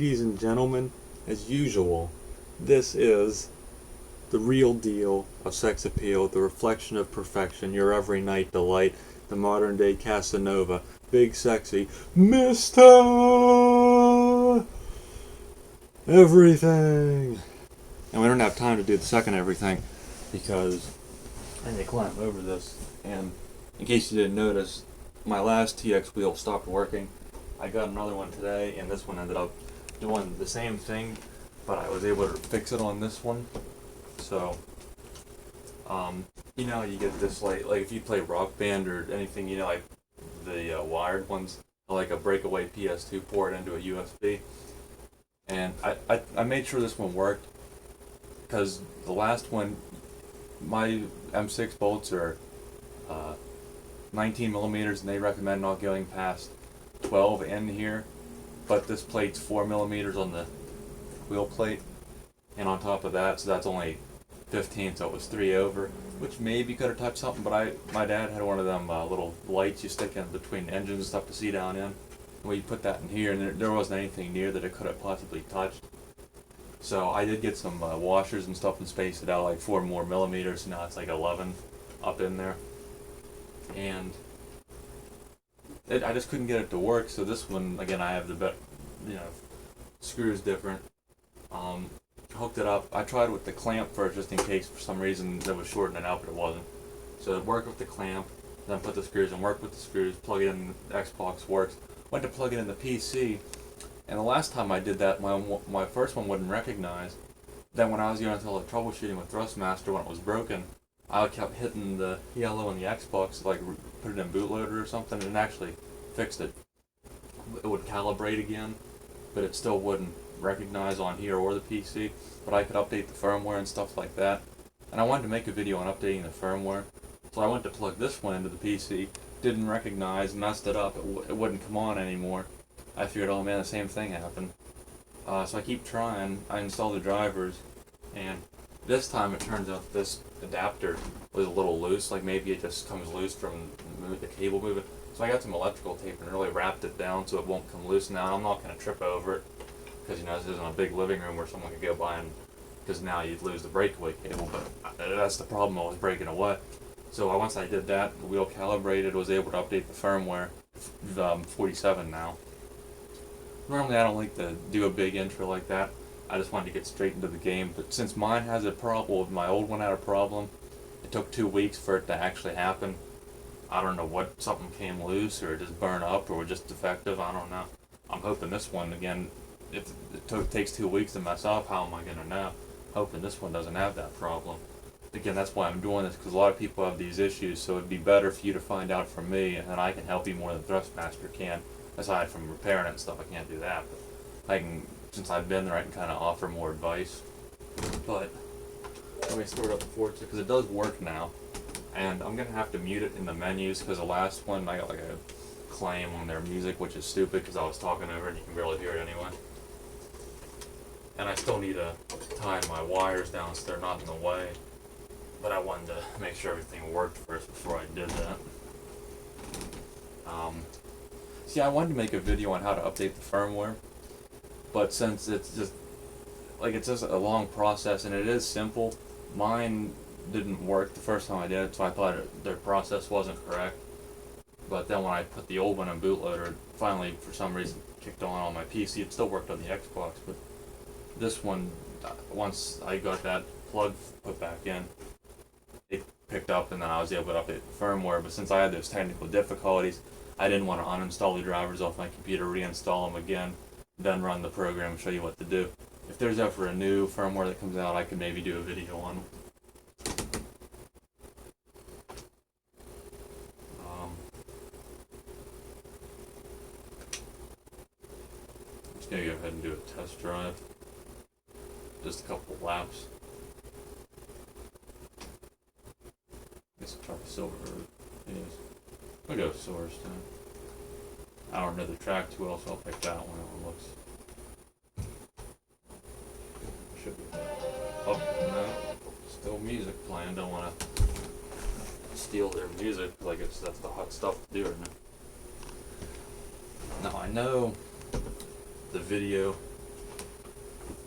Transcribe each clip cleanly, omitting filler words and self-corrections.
Ladies and gentlemen, as usual, this is the real deal of sex appeal, the reflection of perfection, your every night delight, the modern day Casanova, big sexy Mr. Everything. And we don't have time to do the second everything because I need to climb over this. And in case you didn't notice, my last TX wheel stopped working. I got another one today, and this one ended up doing the same thing, but I was able to fix it on this one. So, you know, you get this like if you play Rock Band or anything, you know, like the wired ones, like a breakaway PS2 port into a USB. And I made sure this one worked because the last one, my M6 bolts are 19 millimeters, and they recommend not going past 12 in here, but this plate's 4 millimeters on the wheel plate, and on top of that, so that's only 15, so it was 3 over, which maybe could have touched something, but my dad had one of them little lights you stick in between engines and stuff to see down in. Well, you put that in here, and there wasn't anything near that it could have possibly touched. So I did get some washers and stuff and spaced it out like 4 more millimeters, so now it's like 11 up in there. And I just couldn't get it to work, so this one, again, I have the screws different. Hooked it up. I tried with the clamp first, just in case for some reason it was shortening it out, but it wasn't. So it worked with the clamp, then put the screws in, worked with the screws, plug it in, the Xbox works. Went to plug it in the PC, and the last time I did that, my first one wouldn't recognize. Then when I was going through all the troubleshooting with Thrustmaster when it was broken, I kept hitting the yellow on the Xbox, like put it in bootloader or something, and it actually fixed it. It would calibrate again, but it still wouldn't recognize on here or the PC. But I could update the firmware and stuff like that. And I wanted to make a video on updating the firmware, so I went to plug this one into the PC. Didn't recognize, messed it up. It wouldn't come on anymore. I figured, oh man, the same thing happened. So I keep trying. I install the drivers, and this time it turns out this adapter was a little loose, like maybe it just comes loose from the cable moving. So I got some electrical tape and really wrapped it down so it won't come loose. Now I'm not going to trip over it because, you know, this isn't a big living room where someone could go by, and because now you'd lose the breakaway cable, but that's the problem, I was breaking away. So once I did that, the wheel calibrated, was able to update the firmware, 47 now. Normally I don't like to do a big intro like that. I just wanted to get straight into the game, but since mine has a problem, my old one had a problem, it took 2 weeks for it to actually happen. I don't know what, something came loose, or it just burned up, or just defective, I don't know. I'm hoping this one, again, if it takes 2 weeks to mess up, how am I going to know? Hoping this one doesn't have that problem. Again, that's why I'm doing this, because a lot of people have these issues, so it'd be better for you to find out from me, and then I can help you more than Thrustmaster can. Aside from repairing it and stuff, I can't do that, but I can, since I've been there, I can kind of offer more advice. But let me start up the Forza, because it does work now, and I'm going to have to mute it in the menus, because the last one, I got like a claim on their music, which is stupid, because I was talking over it, and you can barely hear it anyway. And I still need to tie my wires down so they're not in the way. But I wanted to make sure everything worked first before I did that. See, I wanted to make a video on how to update the firmware, but since it's just a long process, and it is simple, mine didn't work the first time I did it, so I thought their process wasn't correct. But then when I put the old one in bootloader, it finally, for some reason, kicked on my PC. It still worked on the Xbox, but this one, once I got that plug put back in, it picked up, and then I was able to update the firmware. But since I had those technical difficulties, I didn't want to uninstall the drivers off my computer, reinstall them again, then run the program and show you what to do. If there's ever a new firmware that comes out, I could maybe do a video on it. I'm just going to go ahead and do a test drive. Just a couple of laps. I guess I'll try the silver road. Yes. I'll go silver this time. I don't know the track too well, so I'll pick that one. That one looks. Should be. Oh, no. Still music playing. Don't want to steal their music. Like that's the hot stuff to do right now. Now I know the video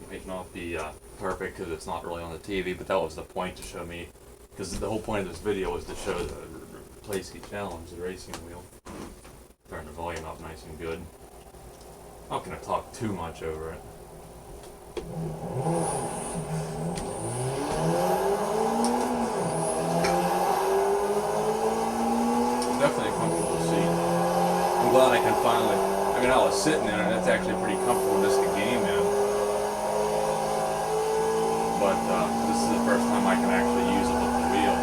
might not be perfect because it's not really on the TV, but that was the point to show me, because the whole point of this video was to show the Playseat challenge, the racing wheel. Turn the volume up nice and good. I'm not going to talk too much over it. Definitely a comfortable seat. I'm glad I can finally, I mean, I was sitting in it and it's actually pretty comfortable just to game in. But this is the first time I can actually use it with the wheel.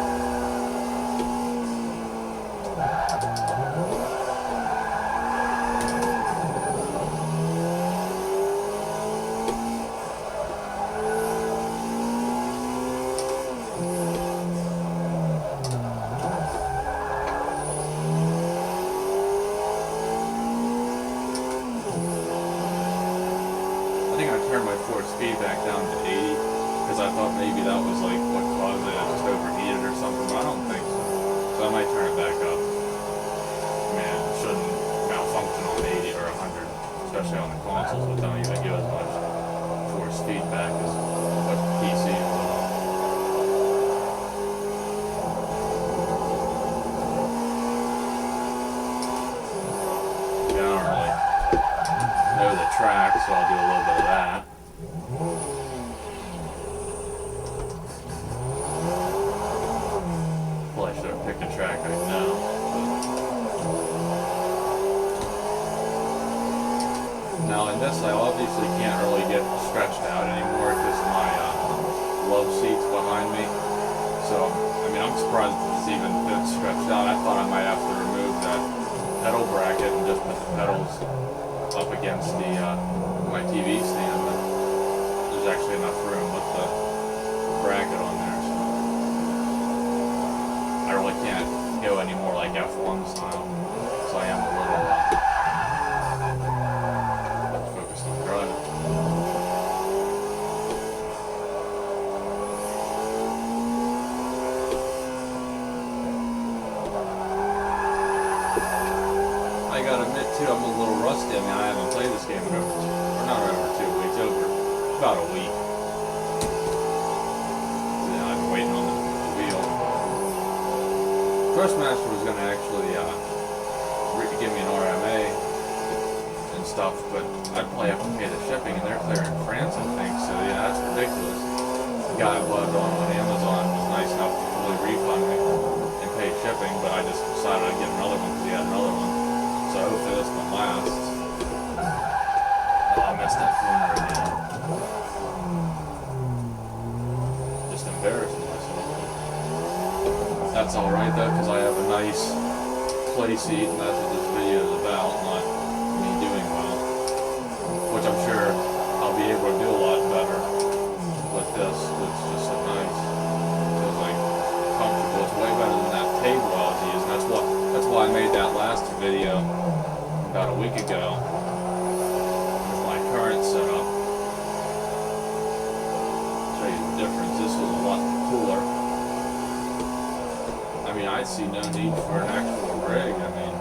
I think I turned my force feedback down to 80 because I thought maybe that was like what caused it, just overheated or something, but I don't think so. So I might turn it back up. I mean, it shouldn't malfunction on 80 or 100, especially on the consoles, but don't even give as much force feedback as what PC will. Yeah, I don't really know the track, so I'll do a little bit of that. Well, I should have picked a track right now. Now in this, I obviously can't really get stretched out anymore because my love seat's behind me. So, I mean, I'm surprised it's even been stretched out. I thought I might have to remove that pedal bracket and just put the pedals up against the my TV stand, but there's actually enough room with the bracket on there, so I really can't go any more like F1 style, so I am a little focused on driving. I gotta admit too, I'm a little rusty. I mean, I haven't played this game in not over 2 weeks, over about a week. Yeah, I've been waiting on the wheel. Thrustmaster was gonna actually give me an RMA and stuff, but I'd probably have to pay the shipping, and they're clear in France, I think. So yeah, that's ridiculous. The guy I bought it on Amazon was nice enough to fully refund me and pay shipping, but I just decided I'd get another one because he had another one. So hopefully this one lasts. Oh, I missed that corner again. Just embarrassing myself. That's alright though, because I have a nice play seat, and that's what this video is about, not me doing well. Which I'm sure I'll be able to do a lot better with this. It's just so nice. It feels like comfortable. It's way better than that table I was using. That's why I made that last video about a week ago with my current setup. Show you the difference. This was a lot cooler. I mean, I see no need for an actual rig. I mean,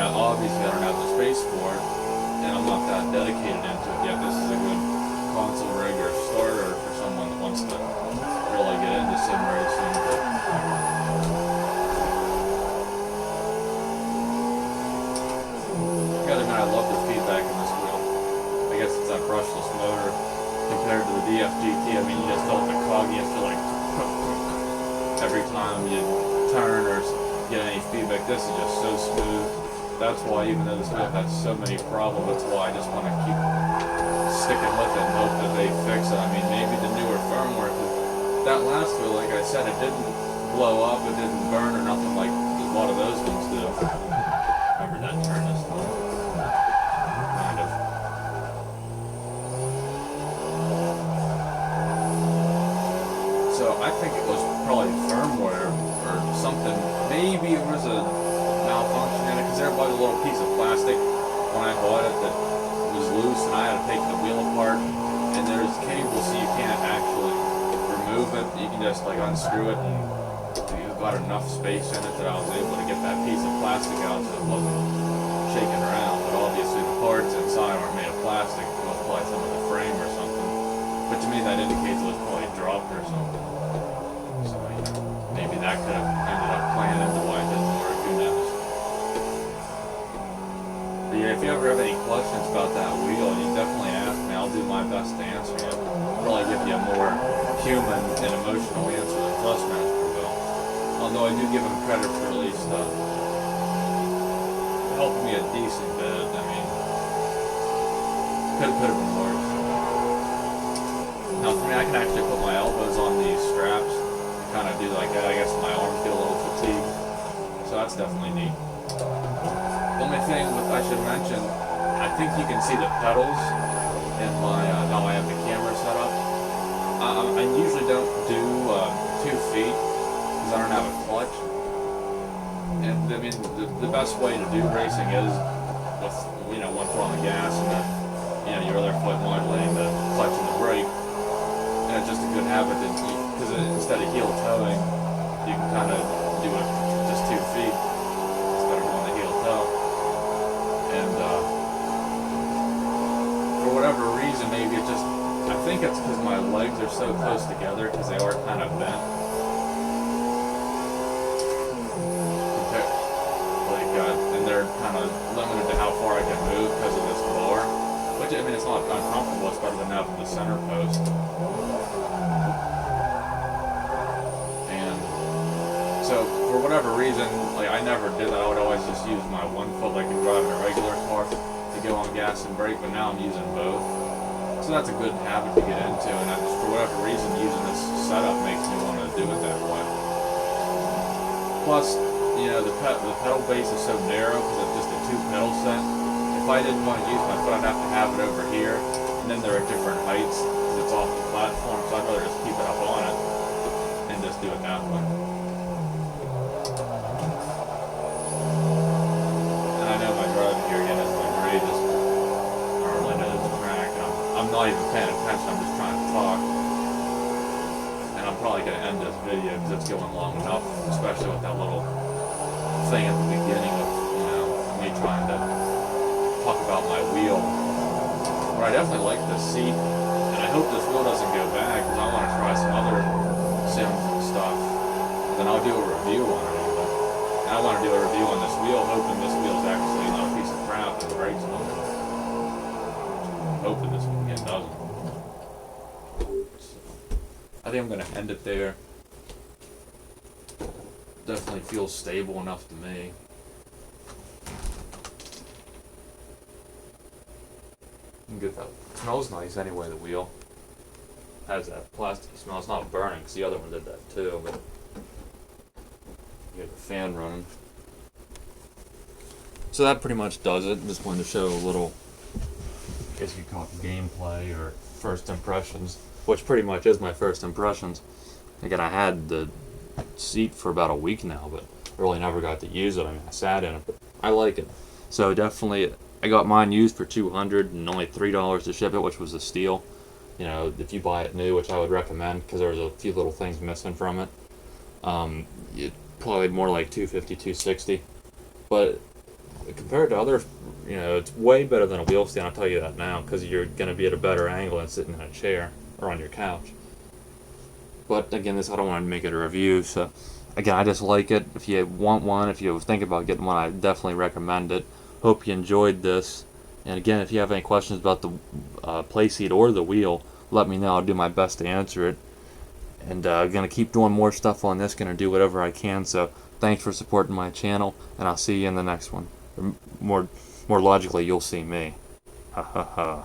obviously I don't have the space for it, and I'm not that dedicated into it yet. This is a good console rig or starter for someone that wants to really get into sim racing. But I love the feedback in this wheel. I guess it's that brushless motor compared to the DFGT. I mean, you just felt the cog, you feel like every time you turn or get any feedback. This is just so smooth. That's why, even though this wheel has so many problems, that's why I just want to keep sticking with it and hope that they fix it. I mean, maybe the newer firmware, because that last wheel, like I said, it didn't blow up, it didn't burn or nothing like a lot of those ones do. Remember that turn this time? Kind of. So I think it was probably firmware or something. Maybe it was a malfunction in it, because there was a little piece of plastic when I bought it that was loose, and I had to take the wheel apart, and there's cables so you can't actually remove it. You can just like unscrew it, and you've got enough space in it that I was able to get that piece of plastic out so it wasn't shaking around. But obviously the parts inside aren't made of plastic. It was probably some of the frame corrupt or something. So maybe that could have ended up playing into why it didn't work. Who knows? But yeah, if you ever have any questions about that wheel, you definitely ask me. I'll do my best to answer you. I'll probably give you a more human and emotional answer than Thrustmaster will. Although I do give him credit for at least helping me a decent bit. I mean, could have been worse. Now for me, I can actually put my elbows on these straps and kind of do like that. I guess my arms get a little fatigued, so that's definitely neat. The only thing I should mention, I think you can see the pedals in my how I have the camera set up. I usually don't do 2 feet because I don't have a clutch. And I mean, the best way to do racing is with one foot on the gas and then your other foot modulating the clutch and the brake. And it's just a good habit because instead of heel towing, you can kind of do it just 2 feet instead of going the heel toe. And for whatever reason, maybe it just, I think it's because my legs are so close together because they are kind of bent. And they're kind of limited to how far I can move because of this bar. Which, I mean, it's not uncomfortable. It's better than having the center post. And so, for whatever reason, like I never did that. I would always just use my one foot like in driving a regular car to go on gas and brake, but now I'm using both. So that's a good habit to get into, and I just, for whatever reason, using this setup makes me want to do it that way. Plus, the pedal base is so narrow because it's just a 2-pedal set. If I didn't want to use my foot, I'd have to have it over here, and then they're at different heights because it's off the platform, so I'd rather just keep it up on it and just do it that way. And I know my driving here again isn't the greatest. I don't really know the track, and I'm not even paying attention, I'm just trying to talk. And I'm probably going to end this video because it's going long enough, especially with that little thing at the beginning of me trying to talk about my wheel. But I definitely like this seat, and I hope this wheel doesn't go bad because I want to try some other sims and stuff. And then I'll do a review on it even. And I want to do a review on this wheel, hoping this wheel's actually not a piece of crap and the brakes on it. Hoping this one again doesn't. So, I think I'm going to end it there. Definitely feels stable enough to me. Get that. It smells nice anyway, the wheel. Has that plastic smell. It's not burning because the other one did that too, but you get the fan running. So that pretty much does it. Just wanted to show a little, I guess you could call it gameplay or first impressions, which pretty much is my first impressions. Again, I had the seat for about a week now, but really never got to use it. I mean, I sat in it, but I like it. So definitely, I got mine used for $200 and only $3 to ship it, which was a steal. If you buy it new, which I would recommend because there's a few little things missing from it. It probably more like $250, $260. But compared to other, it's way better than a wheel stand. I'll tell you that now because you're going to be at a better angle than sitting in a chair or on your couch. But again, I don't want to make it a review, so again, I just like it. If you want one, if you think about getting one, I definitely recommend it. Hope you enjoyed this. And again, if you have any questions about the Playseat or the wheel, let me know. I'll do my best to answer it. And I'm going to keep doing more stuff on this, going to do whatever I can. So thanks for supporting my channel, and I'll see you in the next one. More logically, you'll see me. Ha ha ha.